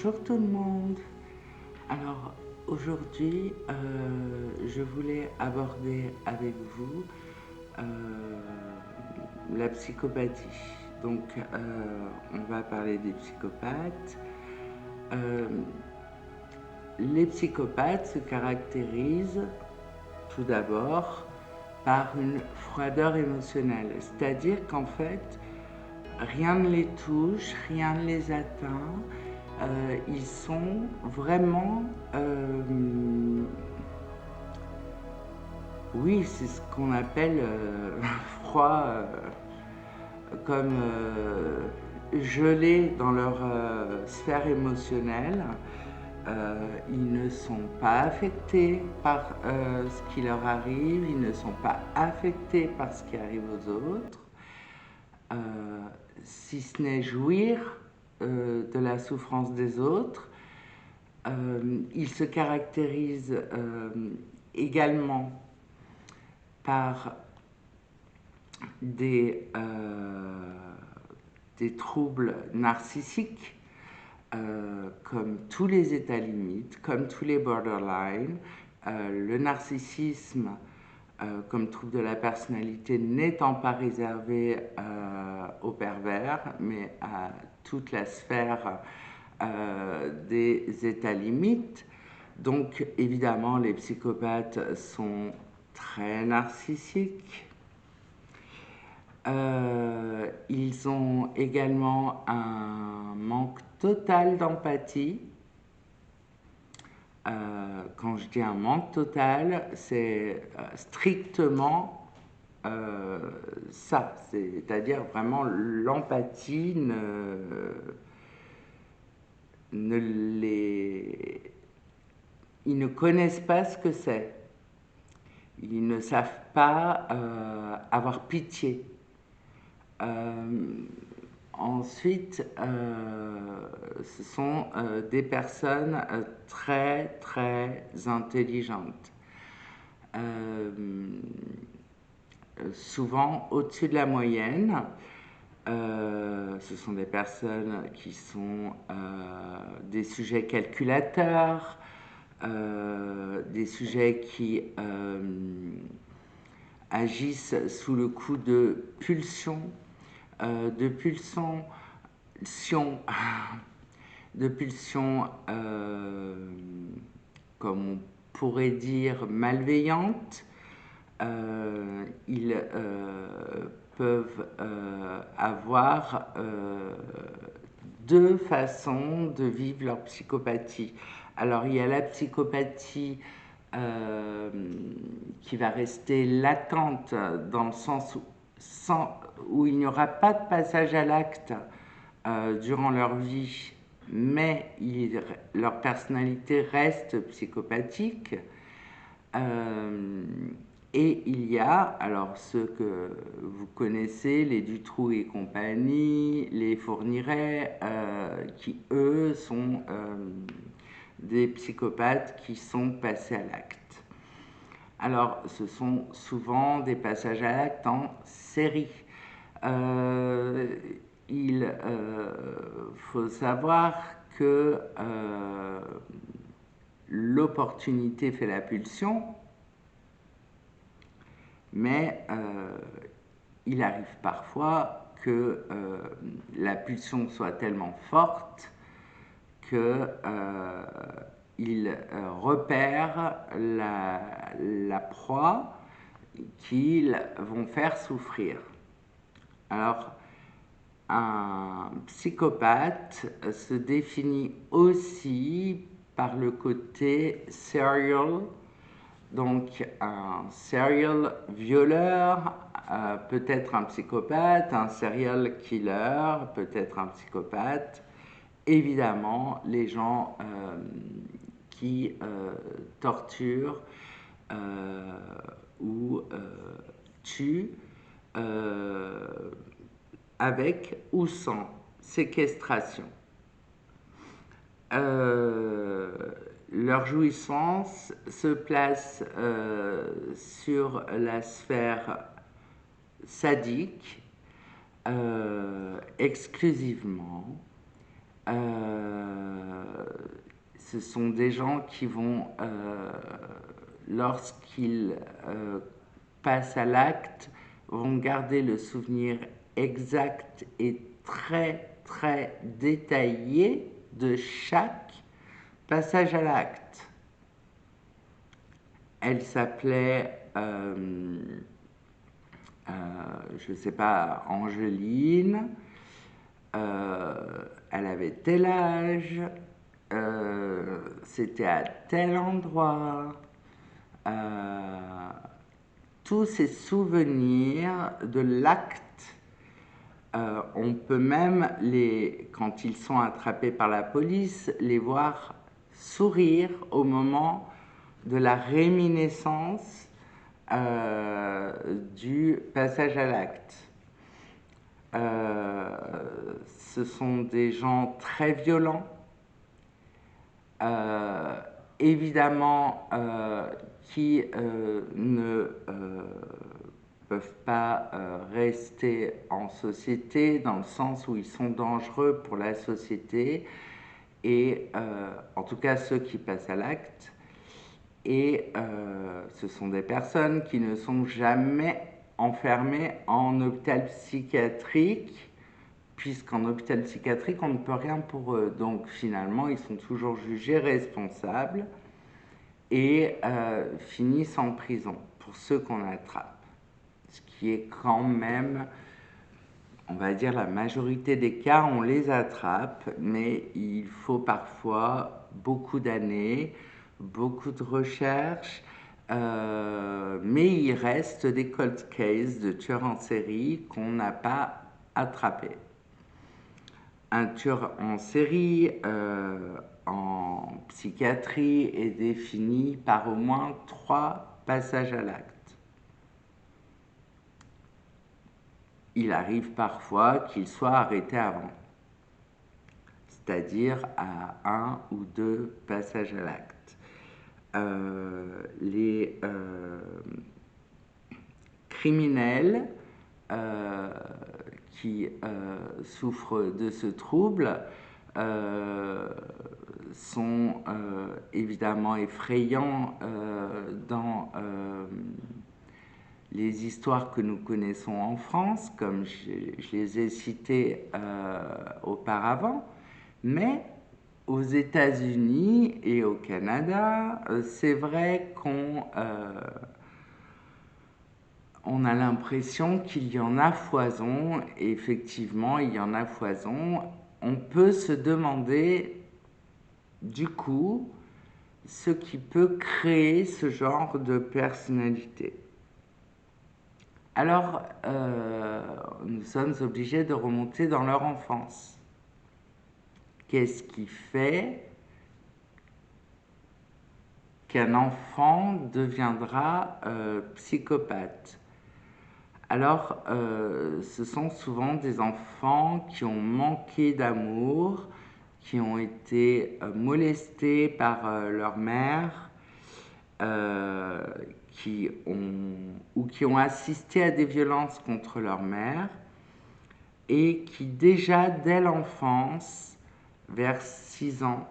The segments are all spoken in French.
Bonjour tout le monde. Alors aujourd'hui, je voulais aborder avec vous euh, la psychopathie. Donc, on va parler des psychopathes. Euh, les psychopathes se caractérisent tout d'abord par une froideur émotionnelle, c'est-à-dire qu'en fait, rien ne les touche, rien ne les atteint. Ils sont vraiment, oui, c'est ce qu'on appelle froid, comme gelés dans leur sphère émotionnelle. Ils ne sont pas affectés par ce qui leur arrive, ils ne sont pas affectés par ce qui arrive aux autres. Euh, si ce n'est jouir de la souffrance des autres. Il se caractérise également par des troubles narcissiques, comme tous les états limites, comme tous les borderline. Le narcissisme, comme trouble de la personnalité, n'étant pas réservé aux pervers, mais à toute la sphère des états limites. Donc évidemment, les psychopathes sont très narcissiques. Ils ont également un manque total d'empathie. Quand je dis un manque total, c'est strictement ça, c'est-à-dire vraiment l'empathie ne les... Ils ne connaissent pas ce que c'est. Ils ne savent pas avoir pitié. Ensuite, ce sont des personnes très très intelligentes. Souvent au-dessus de la moyenne. Ce sont des personnes qui sont des sujets calculateurs, des sujets qui agissent sous le coup de pulsions, de pulsions, de pulsions, comme on pourrait dire, malveillantes. Ils peuvent avoir deux façons de vivre leur psychopathie. Alors il y a la psychopathie qui va rester latente dans le sens où il n'y aura pas de passage à l'acte durant leur vie, mais leur personnalité reste psychopathique. Et il y a, alors ceux que vous connaissez, les Dutroux et compagnie, les Fourniret, qui eux sont des psychopathes qui sont passés à l'acte. Alors ce sont souvent des passages à l'acte en série. Il faut savoir que l'opportunité fait la pulsion, mais il arrive parfois que la pulsion soit tellement forte qu'il repère la proie qu'ils vont faire souffrir. Alors, un psychopathe se définit aussi par le côté serial. Donc un serial violeur, peut-être un psychopathe, un serial killer, peut-être un psychopathe. Évidemment, les gens qui torturent ou tuent avec ou sans séquestration. Leur jouissance se place sur la sphère sadique exclusivement. Ce sont des gens qui vont, lorsqu'ils passent à l'acte, vont garder le souvenir exact et très très détaillé de chaque passage à l'acte. Elle s'appelait, je ne sais pas, Angeline. Elle avait tel âge, c'était à tel endroit. Tous ces souvenirs de l'acte, on peut même, quand ils sont attrapés par la police, les voir sourire au moment de la réminiscence du passage à l'acte. Ce sont des gens très violents, évidemment qui ne peuvent pas rester en société, dans le sens où ils sont dangereux pour la société, et en tout cas ceux qui passent à l'acte. Et ce sont des personnes qui ne sont jamais enfermées en hôpital psychiatrique, puisqu'en hôpital psychiatrique, on ne peut rien pour eux. Donc finalement, ils sont toujours jugés responsables et finissent en prison, pour ceux qu'on attrape. Ce qui est quand même, on va dire, la majorité des cas, on les attrape, mais il faut parfois beaucoup d'années, beaucoup de recherches, mais il reste des cold cases de tueurs en série qu'on n'a pas attrapés. Un tueur en série en psychiatrie est défini par au moins 3 passages à l'acte. Il arrive parfois qu'il soit arrêté avant, c'est-à-dire à 1 ou 2 passages à l'acte. Les criminels qui souffrent de ce trouble sont évidemment effrayants dans les histoires que nous connaissons en France, comme je les ai citées auparavant, mais aux États-Unis et au Canada, c'est vrai qu'on a l'impression qu'il y en a foison, et effectivement, il y en a foison. On peut se demander, du coup, ce qui peut créer ce genre de personnalité. Alors, nous sommes obligés de remonter dans leur enfance. Qu'est-ce qui fait qu'un enfant deviendra psychopathe? Alors, ce sont souvent des enfants qui ont manqué d'amour, qui ont été molestés par leur mère, ou qui ont assisté à des violences contre leur mère, et qui déjà dès l'enfance, vers 6 ans,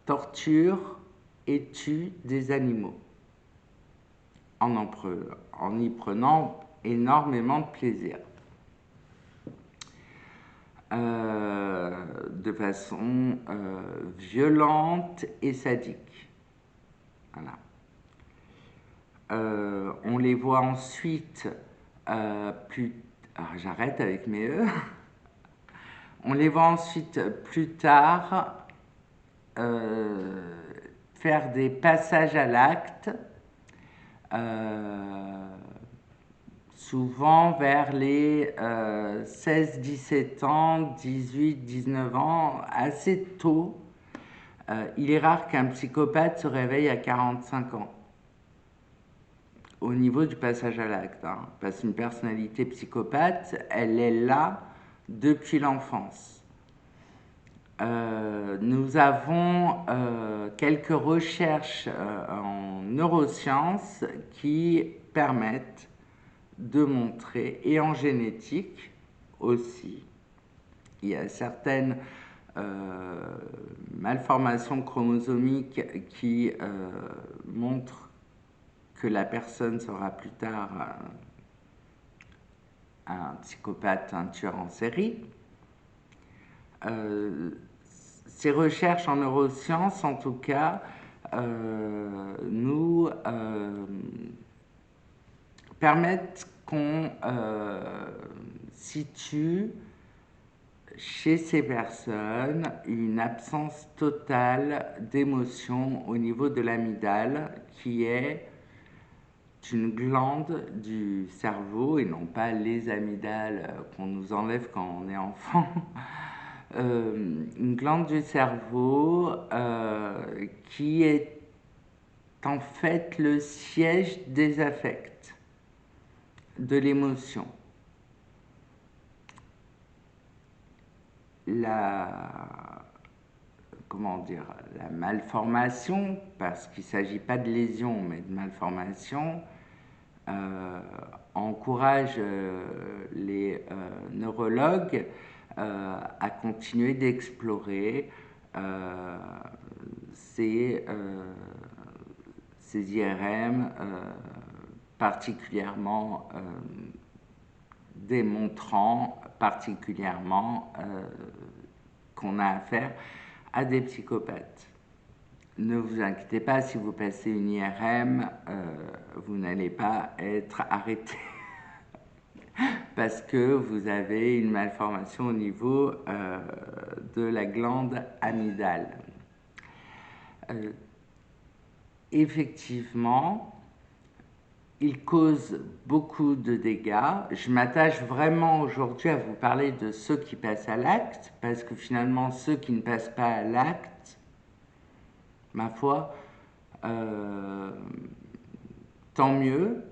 torturent et tuent des animaux en y prenant énormément de plaisir, de façon violente et sadique. Voilà. On les voit ensuite j'arrête avec mes E. On les voit ensuite plus tard faire des passages à l'acte, souvent vers les 16-17 ans, 18-19 ans, assez tôt. Il est rare qu'un psychopathe se réveille à 45 ans au niveau du passage à l'acte, parce qu'une personnalité psychopathe, elle est là depuis l'enfance. Nous avons quelques recherches en neurosciences qui permettent de montrer, et en génétique aussi, Il y a certaines malformations chromosomiques qui montrent que la personne sera plus tard un psychopathe, un tueur en série. Ces recherches en neurosciences, en tout cas, nous permettent qu'on situe chez ces personnes une absence totale d'émotion au niveau de l'amygdale, qui est une glande du cerveau, et non pas les amygdales qu'on nous enlève quand on est enfant. Une glande du cerveau qui est en fait le siège des affects, de l'émotion. Comment dire, la malformation, parce qu'il ne s'agit pas de lésion mais de malformation, encourage les neurologues à continuer d'explorer ces IRM particulièrement démontrant particulièrement qu'on a affaire à des psychopathes. Ne vous inquiétez pas, si vous passez une IRM, vous n'allez pas être arrêté parce que vous avez une malformation au niveau de la glande amygdale. Effectivement, il cause beaucoup de dégâts. Je m'attache vraiment aujourd'hui à vous parler de ceux qui passent à l'acte, parce que finalement, ceux qui ne passent pas à l'acte, ma foi, tant mieux.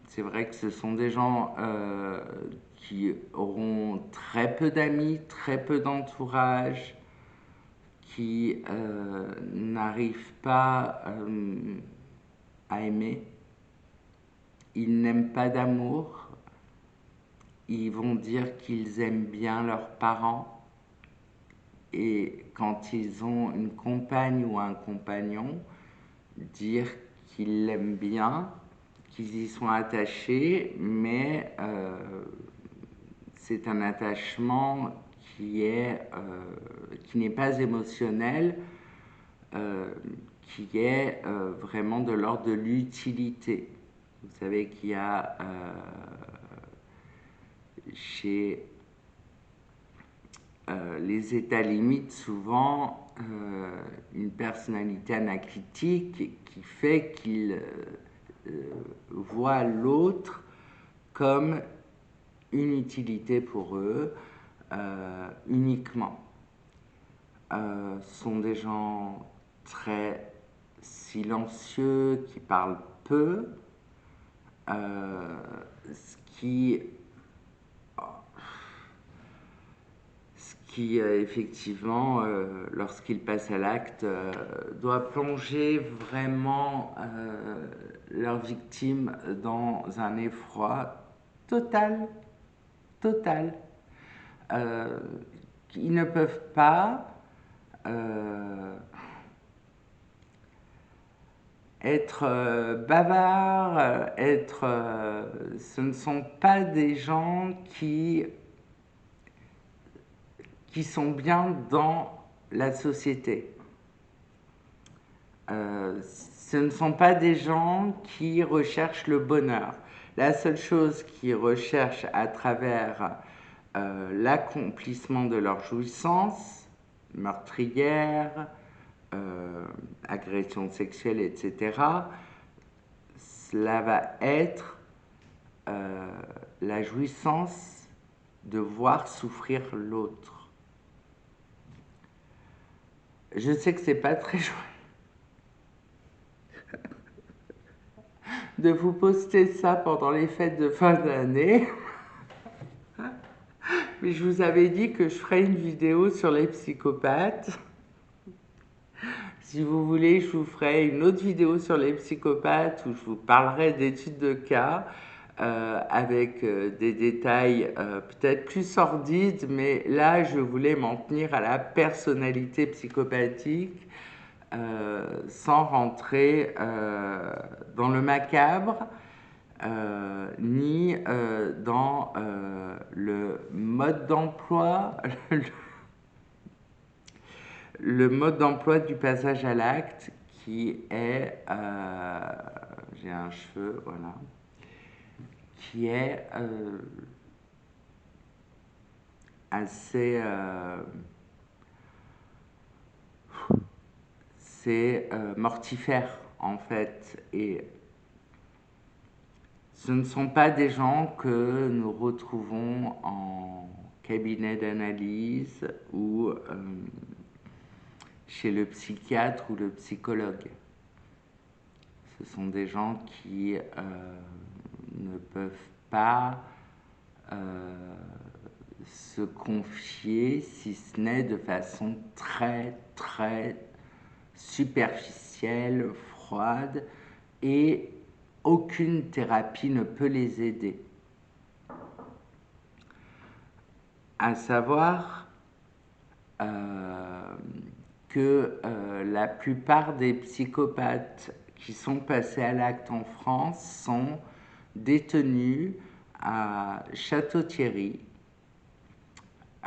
C'est vrai que ce sont des gens qui auront très peu d'amis, très peu d'entourage, qui n'arrivent pas à aimer. Ils n'aiment pas d'amour. Ils vont dire qu'ils aiment bien leurs parents. Et quand ils ont une compagne ou un compagnon, dire qu'ils l'aiment bien, qu'ils y sont attachés, mais c'est un attachement qui n'est pas émotionnel, qui est vraiment de l'ordre de l'utilité. Vous savez qu'il y a chez les états limites souvent une personnalité anaclitique qui fait qu'ils voient l'autre comme une utilité pour eux uniquement. Sont des gens très silencieux, qui parlent peu, ce qui effectivement, lorsqu'ils passent à l'acte, doit plonger vraiment leur victime dans un effroi total. Ils ne peuvent pas être bavards, ce ne sont pas des gens qui sont bien dans la société. Ce ne sont pas des gens qui recherchent le bonheur. La seule chose qu'ils recherchent à travers l'accomplissement de leur jouissance, meurtrière, agression sexuelle, etc., cela va être la jouissance de voir souffrir l'autre. Je sais que c'est pas très joyeux de vous poster ça pendant les fêtes de fin d'année, mais je vous avais dit que je ferais une vidéo sur les psychopathes. Si vous voulez, je vous ferai une autre vidéo sur les psychopathes où je vous parlerai d'études de cas. avec des détails peut-être plus sordides, mais là, je voulais m'en tenir à la personnalité psychopathique sans rentrer dans le macabre, ni dans le mode d'emploi, le mode d'emploi du passage à l'acte qui est, j'ai un cheveu, voilà, qui est assez, c'est mortifère en fait, et ce ne sont pas des gens que nous retrouvons en cabinet d'analyse ou chez le psychiatre ou le psychologue. Ce sont des gens qui ne peuvent pas se confier, si ce n'est de façon très très superficielle, froide, et aucune thérapie ne peut les aider. À savoir que la plupart des psychopathes qui sont passés à l'acte en France sont détenus à Château-Thierry,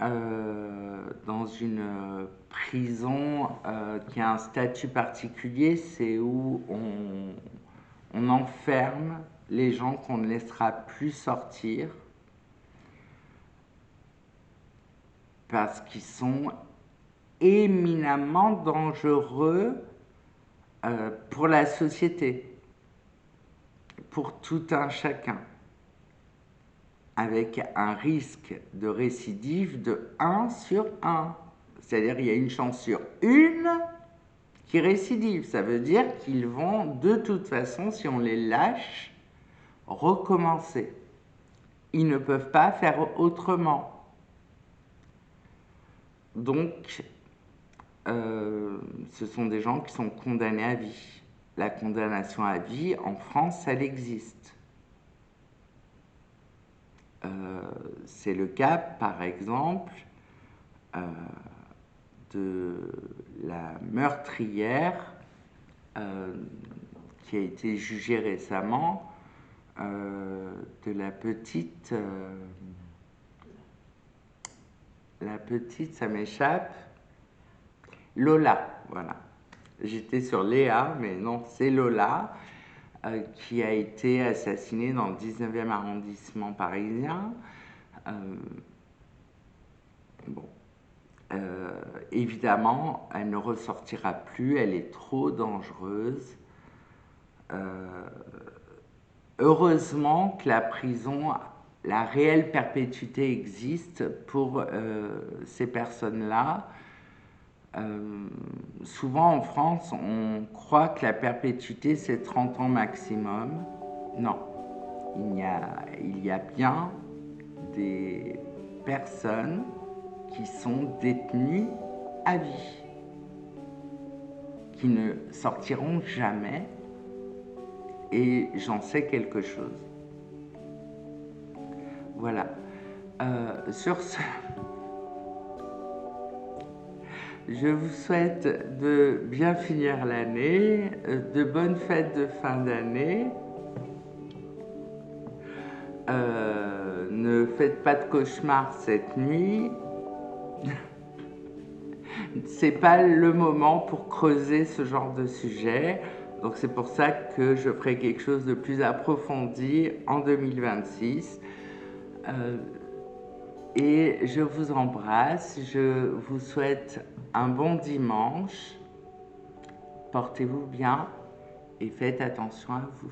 dans une prison qui a un statut particulier, c'est où on enferme les gens qu'on ne laissera plus sortir parce qu'ils sont éminemment dangereux pour la société, pour tout un chacun, avec un risque de récidive de 1 sur 1. C'est-à-dire qu'il y a une chance sur 1 qui récidive. Ça veut dire qu'ils vont, de toute façon, si on les lâche, recommencer. Ils ne peuvent pas faire autrement. Donc, ce sont des gens qui sont condamnés à vie. La condamnation à vie, en France, elle existe. C'est le cas, par exemple, de la meurtrière qui a été jugée récemment, de la petite, ça m'échappe, Lola, voilà. J'étais sur Léa, mais non, c'est Lola, qui a été assassinée dans le 19e arrondissement parisien. Bon. Évidemment, elle ne ressortira plus, elle est trop dangereuse. Heureusement que la prison, la réelle perpétuité existe pour ces personnes-là. Souvent en France, on croit que la perpétuité, c'est 30 ans maximum. Non, il y a bien des personnes qui sont détenues à vie, qui ne sortiront jamais, et j'en sais quelque chose. Voilà. Sur ce, je vous souhaite de bien finir l'année, de bonnes fêtes de fin d'année. Ne faites pas de cauchemars cette nuit. C'est pas le moment pour creuser ce genre de sujet. Donc c'est pour ça que je ferai quelque chose de plus approfondi en 2026. Et je vous embrasse, je vous souhaite un bon dimanche, portez-vous bien et faites attention à vous.